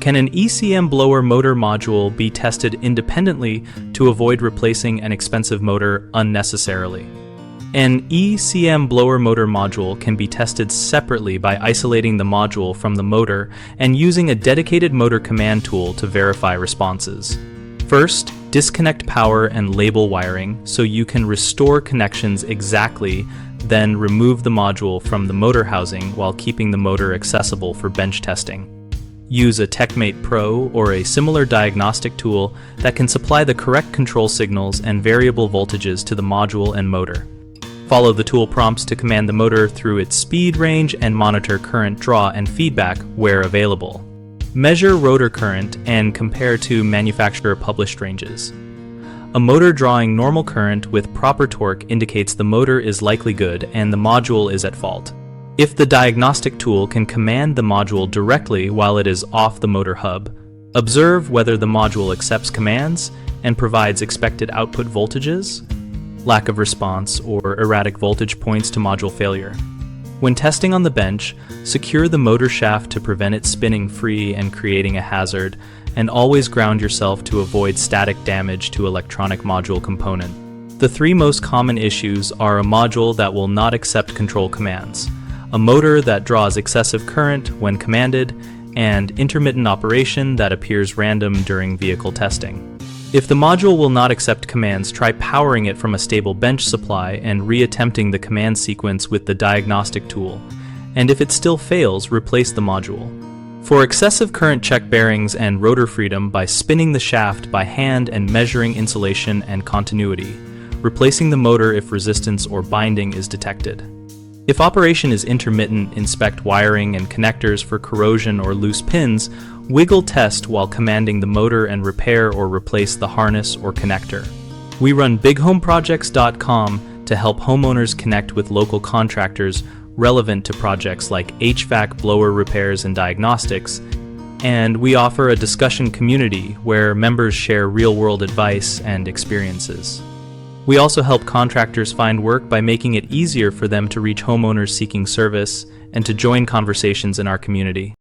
Can an ECM blower motor module be tested independently to avoid replacing an expensive motor unnecessarily? An ECM blower motor module can be tested separately by isolating the module from the motor and using a dedicated motor command tool to verify responses. First, disconnect power and label wiring so you can restore connections exactly, then remove the module from the motor housing while keeping the motor accessible for bench testing. Use a Techmate Pro or a similar diagnostic tool that can supply the correct control signals and variable voltages to the module and motor. Follow the tool prompts to command the motor through its speed range and monitor current draw and feedback where available. Measure rotor current and compare to manufacturer-published ranges. A motor drawing normal current with proper torque indicates the motor is likely good and the module is at fault. If the diagnostic tool can command the module directly while it is off the motor hub, observe whether the module accepts commands and provides expected output voltages. Lack of response or erratic voltage points to module failure. When testing on the bench, secure the motor shaft to prevent it spinning free and creating a hazard, and always ground yourself to avoid static damage to electronic module component. The three most common issues are a module that will not accept control commands, a motor that draws excessive current when commanded, and intermittent operation that appears random during vehicle testing. If the module will not accept commands, try powering it from a stable bench supply and re-attempting the command sequence with the diagnostic tool, and if it still fails, replace the module. For excessive current, check bearings and rotor freedom by spinning the shaft by hand and measuring insulation and continuity, replacing the motor if resistance or binding is detected. If operation is intermittent, inspect wiring and connectors for corrosion or loose pins. Wiggle test while commanding the motor and repair or replace the harness or connector. We run bighomeprojects.com to help homeowners connect with local contractors relevant to projects like HVAC, blower repairs, and diagnostics, and we offer a discussion community where members share real-world advice and experiences. We also help contractors find work by making it easier for them to reach homeowners seeking service and to join conversations in our community.